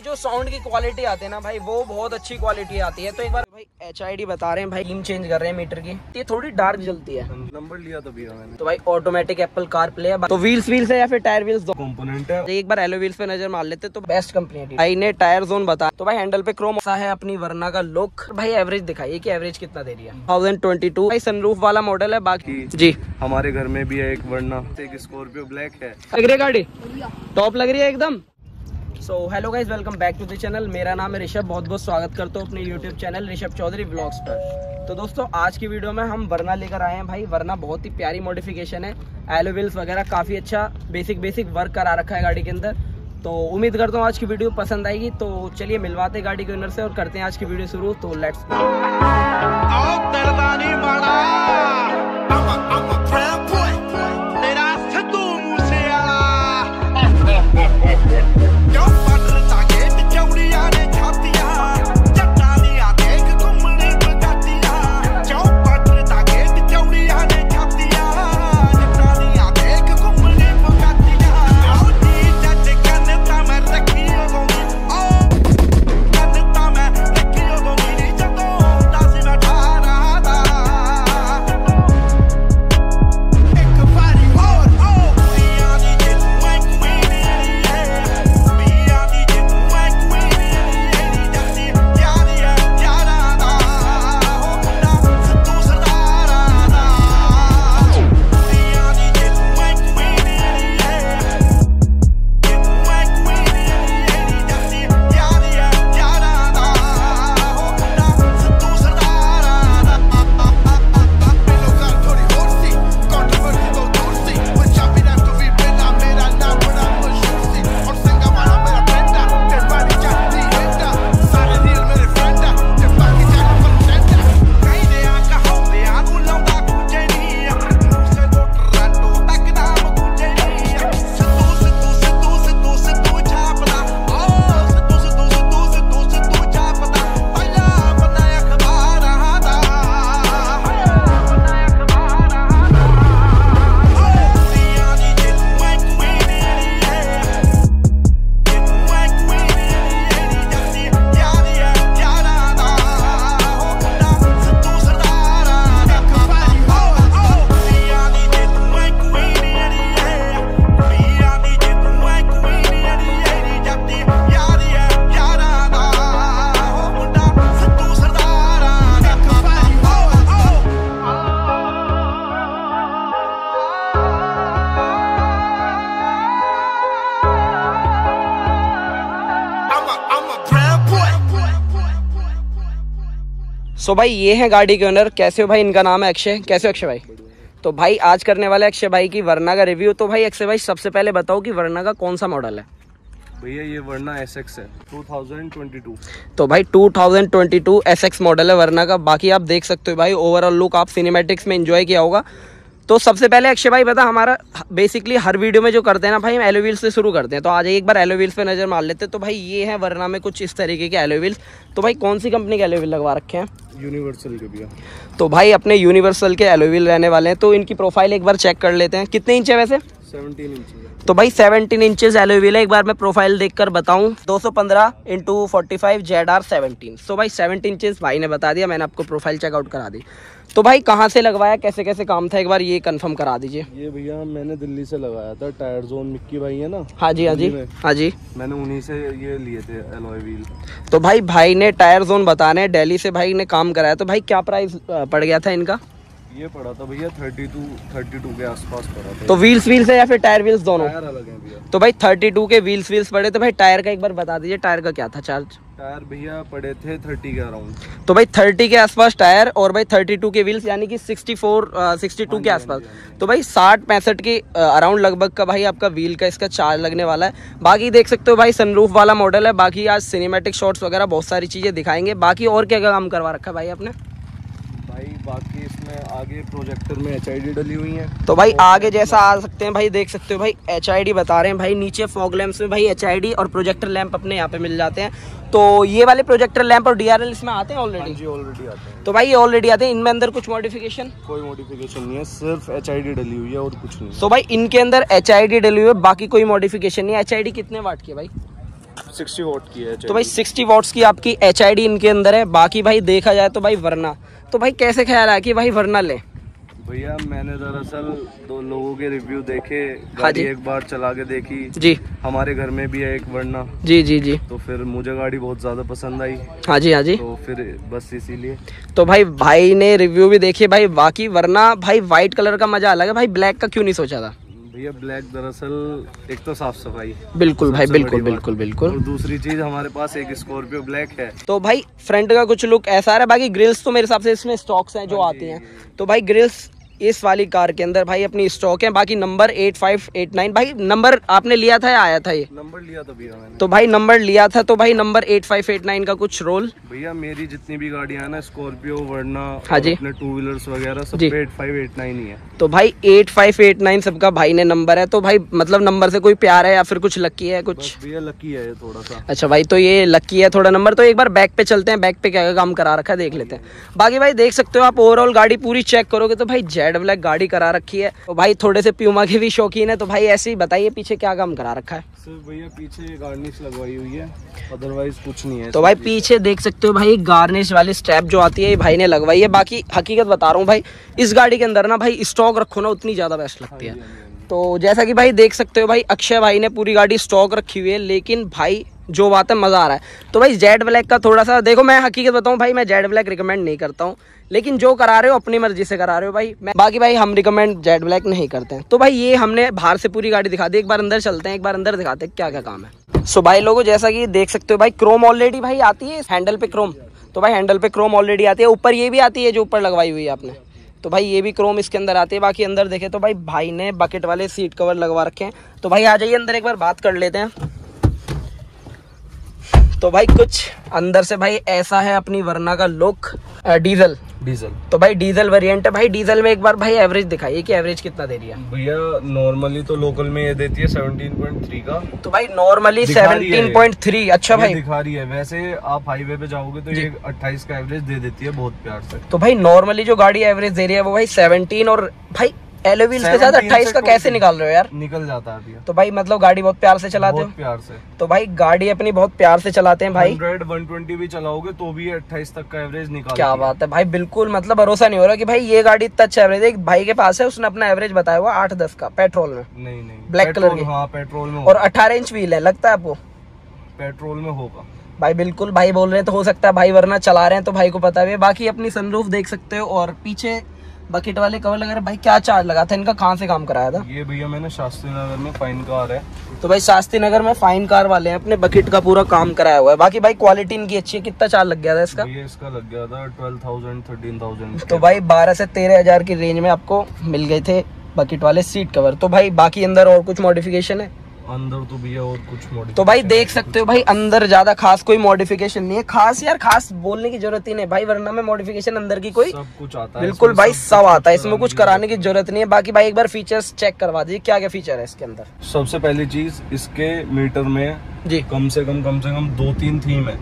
जो साउंड की क्वालिटी आती है ना भाई, वो बहुत अच्छी क्वालिटी आती है। तो एक बार भाई HID बता रहे हैं भाई, थीम चेंज कर रहे हैं मीटर की, ये थोड़ी डार्क जलती है। नंबर लिया तो भैया मैंने। तो भाई ऑटोमेटिक एप्पल कार प्ले है। तो व्हील्स है या फिर टायर व्हील्स दो कंपोनेंट है। एक बार एलो व्हील्स पे नजर मार लेते तो बेस्ट कंपनी है। भाई ने टायर जोन बता, तो भाई हैंडल पे क्रोम सा है अपनी वरना का लुक। भाई एवरेज दिखाइए कि एवरेज कितना दे रही है। 2022 भाई सनरूफ वाला मॉडल है। बाकी जी हमारे घर में भी है एक वरना, एक स्कॉर्पियो ब्लैक है। लग रही है गाड़ी, टॉप लग रही है एकदम। So hello guys, welcome back to the channel. मेरा नाम है ऋषभ, बहुत बहुत स्वागत करता हूँ अपने YouTube channel Rishabh Chaudhary vlogs पर। तो दोस्तों आज की वीडियो में हम वरना लेकर आए हैं। भाई वरना बहुत ही प्यारी मॉडिफिकेशन है, एलो व्हील्स वगैरह काफ़ी अच्छा बेसिक वर्क करा रखा है गाड़ी के अंदर। तो उम्मीद करता हूँ आज की वीडियो पसंद आएगी। तो चलिए मिलवाते गाड़ी के ओनर से और करते हैं आज की वीडियो शुरू। तो लेट्स सो भाई ये है गाड़ी के ओनर। कैसे हो भाई? इनका नाम है अक्षय। कैसे हो अक्षय भाई? तो भाई आज करने वाले अक्षय भाई की वरना का रिव्यू। तो भाई अक्षय भाई सबसे पहले बताओ कि वरना का कौन सा मॉडल है? भैया ये वरना SX है 2022। तो भाई 2022 SX मॉडल है वरना का। बाकी आप देख सकते हो भाई ओवरऑल लुक आप सिनेमैटिक्स में एंजॉय किया होगा। तो सबसे पहले अक्षय भाई बता, हमारा बेसिकली हर वीडियो में जो करते हैं ना भाई, हम एलो व्हील्स से शुरू करते हैं। तो आज एक बार एलो व्हील्स पे नजर मार लेते हैं। तो भाई ये है वरना में कुछ इस तरीके के एलो व्हील्स। तो भाई कौन सी कंपनी के एलो व्हील लगवा रखे हैं? यूनिवर्सल के भैया। तो भाई अपने यूनिवर्सल के एलो व्हील रहने वाले हैं। तो इनकी प्रोफाइल एक बार चेक कर लेते हैं। कितने इंच है वैसे? 17 इंच। तो भाई 17 इंचेस एलो व्हील है। एक बार मैं प्रोफाइल देखकर बताऊं, 215x45 ZR17। तो भाई 17 इंचेस भाई ने बता दिया, मैंने आपको प्रोफाइल चेकआउट करा दी। तो भाई कहाँ से लगवाया, कैसे कैसे काम था, एक बार ये कंफर्म करा दीजिए। ये भैया मैंने दिल्ली से लगाया था, टायर जोन मिक्की भाई है ना। हाँ जी हाँ जी हाँ जी, मैंने उन्हीं से ये लिए थे एलॉय व्हील। तो भाई ने टायर जोन बताने, दिल्ली से भाई ने काम कराया। तो भाई क्या प्राइस पड़ गया था इनका? ये पड़ा था भैया 32 के आसपास पड़ा था। तो व्हील्स है या फिर टायर व्हील्स दोनों? टायर अलग हैं भैया। तो भाई 32 के व्हील्स पड़े। तो भाई टायर का एक बार बता दीजिए, टायर का क्या था चार्ज? टायर भैया पड़े थे 30 के अराउंड। तो भाई 30 के आसपास टायर और भाई 32 के व्हील्स, यानी कि 62 के आसपास। तो भाई 60-65 के अराउंड लगभग का भाई आपका व्हील का इसका चार्ज लगने वाला है। बाकी देख सकते हो भाई सनरूफ वाला मॉडल है। बाकी आज सिनेमैटिक शॉट्स वगैरह बहुत सारी चीज़ें दिखाएंगे। बाकी और क्या क्या काम करवा रखा है भाई आपने? बाकी इसमें आगे प्रोजेक्टर में HID डली हुई है। तो भाई आगे जैसा आ सकते हैं भाई, देख सकते हो भाई HID बता रहे हैं भाई। नीचे फॉग लैंप्स में भाई HID और प्रोजेक्टर लैंप अपने यहाँ पे मिल जाते हैं। तो ये वाले प्रोजेक्टर लैंप और DRL इसमें आते हैं ऑलरेडी? जी ऑलरेडी आते हैं। तो भाई ये ऑलरेडी आते हैं। इनमें अंदर कुछ मॉडिफिकेशन? कोई मॉडिफिकेशन नहीं है, सिर्फ HID डली हुई है और कुछ नहीं। तो भाई इनके अंदर HID डली हुई है, बाकी कोई मॉडिफिकेशन नहीं है। HID कितने वाट की है भाई? 60 वॉट की है। तो भाई 60 वॉट्स की आपकी HID इनके अंदर है। बाकी भाई देखा जाए तो भाई वरना, तो भाई कैसे ख्याल है कि भाई वरना ले? भैया मैंने दरअसल 2 लोगों के रिव्यू देखे, हाँ गाड़ी जी, एक बार चला के देखी जी, हमारे घर में भी है एक वरना। जी जी जी। तो फिर मुझे गाड़ी बहुत ज्यादा पसंद आई। हाँ जी, हाँ जी। तो फिर बस इसीलिए। तो भाई ने रिव्यू भी देखे भाई, बाकी वरना भाई व्हाइट कलर का मजा अलग है भाई, ब्लैक का क्यों नहीं सोचा था? भैया ब्लैक दरअसल एक तो साफ सफाई, बिल्कुल भाई, सबसे बिल्कुल बड़ी बिल्कुल बात। बिल्कुल। और दूसरी चीज हमारे पास एक स्कॉर्पियो ब्लैक है। तो भाई फ्रंट का कुछ लुक ऐसा है, बाकी ग्रिल्स तो मेरे हिसाब से इसमें स्टॉक्स हैं जो आती हैं। तो भाई ग्रिल्स इस वाली कार के अंदर भाई अपनी स्टॉक है। बाकी नंबर 8589 भाई, नंबर आपने लिया था या आया था ये? नंबर लिया था भैया मैंने। तो भाई नंबर लिया था, तो भाई नंबर 8589 का कुछ रोल। भैया मेरी जितनी भी गाड़ियां हैं ना, स्कॉर्पियो वरना, हाँ जी, अपने 2 व्हीलर्स वगैरह सब जी, पे 8589 ही है। तो भाई 8589 सबका भाई ने नंबर है। तो भाई मतलब नंबर से कोई प्यार है या फिर कुछ लकी है कुछ? भैया लकी है ये थोड़ा सा। अच्छा भाई, तो ये लकी है थोड़ा नंबर। तो एक बार बैक पे चलते हैं, बैक पे क्या काम करा रखा है देख लेते हैं। बाकी भाई देख सकते हो आप, ओवरऑल गाड़ी पूरी चेक करोगे तो भाई जेड ब्लैक गाड़ी करा रखी है। तो भाई थोड़े से प्यूमा के भी शौकीन है, तो भाई ऐसे ही बताइए पीछे क्या काम करा रखा है? सिर्फ भैया पीछे गार्निश लगवाई हुई है, अदरवाइज कुछ नहीं है। तो भाई पीछे देख सकते हो भाई, गार्निश वाली स्ट्रैप जो आती है ये भाई ने लगवाई है। बाकी हकीकत बता रहा हूँ भाई, इस गाड़ी के अंदर ना भाई स्टॉक रखो ना उतनी ज्यादा बेस्ट लगती है। तो जैसा कि भाई देख सकते हो भाई, अक्षय भाई ने पूरी गाड़ी स्टॉक रखी हुई है, लेकिन भाई जो बात है मजा आ रहा है। तो भाई जेड ब्लैक का थोड़ा सा देखो, मैं हकीकत बताऊं भाई, मैं जेड ब्लैक रिकमेंड नहीं करता हूं, लेकिन जो करा रहे हो अपनी मर्जी से करा रहे हो भाई। बाकी भाई हम रिकमेंड जेड ब्लैक नहीं करते हैं। तो भाई ये हमने बाहर से पूरी गाड़ी दिखा दी, एक बार अंदर चलते हैं, एक बार अंदर दिखाते हैं क्या क्या काम है। सो भाई लोगों, जैसा कि देख सकते हो भाई, क्रोम ऑलरेडी भाई आती है हैंडल पे क्रोम। तो भाई हैंडल पे क्रोम ऑलरेडी आती है, ऊपर ये भी आती है जो ऊपर लगवाई हुई है आपने। तो भाई ये भी क्रोम इसके अंदर आती है। बाकी अंदर देखे तो भाई ने बकेट वाले सीट कवर लगवा रखे हैं। तो भाई आ जाइए अंदर, एक बार बात कर लेते हैं। तो भाई कुछ अंदर से भाई ऐसा है अपनी वरना का लुक। डीजल तो भाई डीजल वेरिएंट है भाई। डीजल में एक बार भाई एवरेज दिखाइए कि एवरेज कितना दे रही है भैया। नॉर्मली तो लोकल में ये देती है 17.3 का। तो भाई नॉर्मली 17.3। अच्छा भाई दिखा रही है, वैसे आप हाईवे पे जाओगे तो ये 28 का एवरेज दे देती है बहुत प्यार से। तो भाई नॉर्मली जो गाड़ी एवरेज दे रही है वो भाई 17, और भाई एलो व्हील्स के साथ 28 का कैसे निकाल रहे हो यार? निकल जाता है भैया। तो भाई मतलब गाड़ी बहुत प्यार से चलाते हो? बहुत प्यार से। तो भाई गाड़ी अपनी बहुत प्यार से चलाते हैं भाई। 100-120 भी चलाओगे तो भी 28 तक का एवरेज निकाल। क्या बात है भाई, बिल्कुल मतलब भरोसा नहीं हो रहा कि भाई ये गाड़ी इतना अच्छा एवरेज। एक भाई के पास है, उसने अपना एवरेज बताया हुआ 8-10 का पेट्रोल में। नहीं ब्लैक कलर की। हाँ पेट्रोल में। और 18 इंच व्हील है, लगता है आपको? पेट्रोल में होगा भाई बिल्कुल। भाई बोल रहे हैं तो हो सकता है भाई, वरना चला रहे हैं तो भाई को पता भी है। बाकी अपनी सनरूफ देख सकते हो, और पीछे बकेट वाले कवर लगा रहे। भाई क्या चार्ज लगा था इनका, कहाँ से काम कराया था? ये भैया मैंने शास्त्री नगर में फाइन कार है। तो भाई शास्त्री नगर में फाइन कार वाले हैं, अपने बकेट का पूरा काम कराया हुआ है। बाकी भाई क्वालिटी इनकी अच्छी है। कितना चार्ज लग गया था इसका? ये इसका लग गया था 12,000-13,000। तो भाई 12 से 13,000 की रेंज में आपको मिल गए थे बकेट वाले सीट कवर। तो भाई बाकी अंदर और कुछ मॉडिफिकेशन है? अंदर तो भैया और कुछ मॉडिफिकेशन। तो भाई देख सकते हो भाई, अंदर ज्यादा खास कोई मॉडिफिकेशन नहीं है। खास यार खास बोलने की जरूरत ही नहीं भाई, वरना में मॉडिफिकेशन अंदर की कोई सब कुछ आता है बिल्कुल भाई, सब आता है इसमें, कुछ कराने की जरूरत नहीं है। बाकी भाई एक बार फीचर्स चेक करवा दीजिए, क्या क्या फीचर है इसके अंदर? सबसे पहली चीज, इसके मीटर में जी कम से कम 2-3 थीम है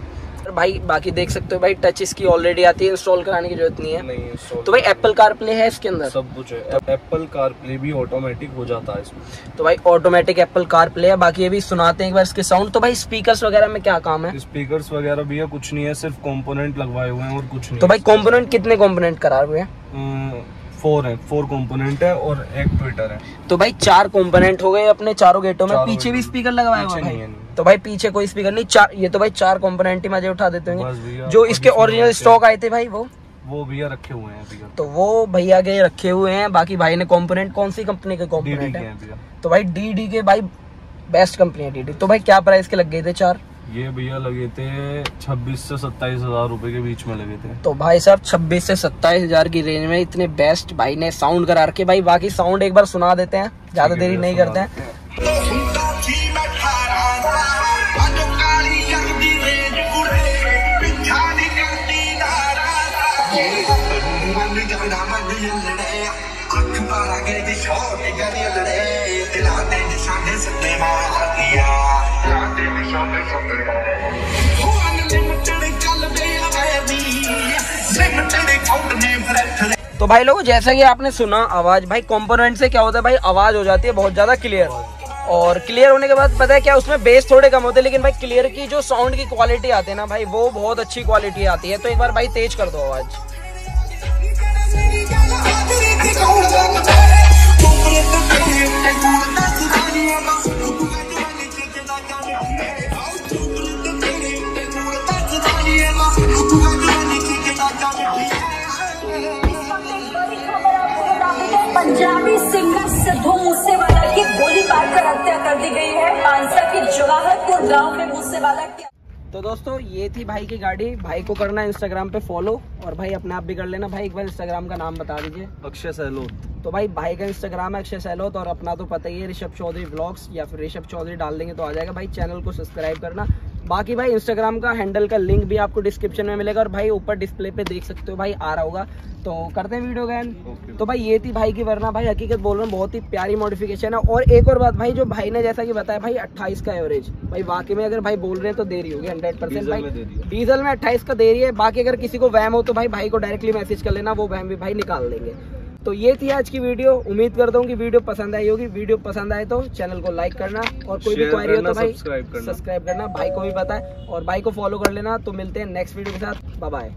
भाई। बाकी देख सकते हो भाई, टच इसकी ऑलरेडी आती है, इंस्टॉल कराने की जरूरत नहीं है। नहीं तो भाई एप्पल कार प्ले है इसके अंदर, सब कुछ है। एप्पल कार प्ले भी ऑटोमेटिक हो जाता है इसमें। तो भाई ऑटोमेटिक एप्पल कार प्ले है। बाकी ये भी सुनाते हैं एक बार इसके साउंड। तो भाई स्पीकर्स वगैरह में क्या काम है? स्पीकर्स वगैरह भैया कुछ नहीं है, सिर्फ कंपोनेंट लगवाए हुए हैं और कुछ नहीं। तो भाई कंपोनेंट कितने कंपोनेंट करा हुए हैं? 4 कंपोनेंट है और एक ट्विटर है। तो भाई 4 कंपोनेंट हो गए अपने चारों गेटों में। पीछे भी स्पीकर लगाए हुए हैं? तो भाई पीछे कोई स्पीकर नहीं, 4। ये तो भाई 4 कंपोनेंट ही मजे उठा देते होंगे। जो इसके ओरिजिनल स्टॉक आए थे भाई वो भैया रखे हुए हैं भैया। तो वो भैया के रखे हुए हैं। बाकी भाई ने कंपोनेंट कौन सी कंपनी के कंपोनेंट है? तो भाई डीडी के भाई बेस्ट कंपनी है डीडी। तो भाई क्या प्राइस के लग गए थे 4? ये भैया लगे थे 26 से 27 हजार रुपए के बीच में लगे थे। तो भाई साहब 26 से 27 हजार की रेंज में इतने बेस्ट भाई ने साउंड करा रखे। भाई बाकी साउंड एक बार सुना देते हैं, ज्यादा देरी नहीं करते हैं। तो भाई लोगों, जैसा कि आपने सुना आवाज, भाई कंपोनेंट से क्या होता है भाई, आवाज हो जाती है बहुत ज्यादा क्लियर। और क्लियर होने के बाद पता है क्या, उसमें बेस थोड़े कम होते हैं, लेकिन भाई क्लियर की जो साउंड की क्वालिटी आती है ना भाई, वो बहुत अच्छी क्वालिटी आती है। तो एक बार भाई तेज कर दो आवाज। पंजाबी सिंगर सिद्धू मूसेवाला की गोली मारकर हत्या कर दी गई है। मानसा के जवाहरपुर गांव में मूसेवाला की। तो दोस्तों ये थी भाई की गाड़ी। भाई को करना है इंस्टाग्राम पे फॉलो, और भाई अपने आप भी कर लेना। भाई एक बार इंस्टाग्राम का नाम बता दीजिए। अक्षय सहलोत। तो भाई का इंस्टाग्राम है अक्षय सहलोत, और अपना तो पता ही है ऋषभ चौधरी व्लॉग्स, या फिर ऋषभ चौधरी डाल देंगे तो आ जाएगा। भाई चैनल को सब्सक्राइब करना। बाकी भाई इंस्टाग्राम का हैंडल का लिंक भी आपको डिस्क्रिप्शन में मिलेगा, और भाई ऊपर डिस्प्ले पे देख सकते हो भाई, आ रहा होगा। तो करते हैं वीडियो गैन। तो भाई ये थी भाई की वरना भाई हकीकत बोल रहा हूँ, बहुत ही प्यारी मॉडिफिकेशन है। और एक और बात भाई, जो भाई ने जैसा कि बताया भाई 28 का एवरेज, भाई वाकई में अगर भाई बोल रहे हैं तो दे रही होगी 100% भाई। डीजल में 28 का दे रही है। बाकी अगर किसी को वैम हो तो भाई को डायरेक्टली मैसेज कर लेना, वो वैम भी भाई निकाल देंगे। तो ये थी आज की वीडियो। उम्मीद करता हूँ कि वीडियो पसंद आई होगी। वीडियो पसंद आए तो चैनल को लाइक करना, और कोई भी क्वेरी हो तो भाई सब्सक्राइब करना। भाई को भी बताए, और भाई को फॉलो कर लेना। तो मिलते हैं नेक्स्ट वीडियो के साथ। Bye bye.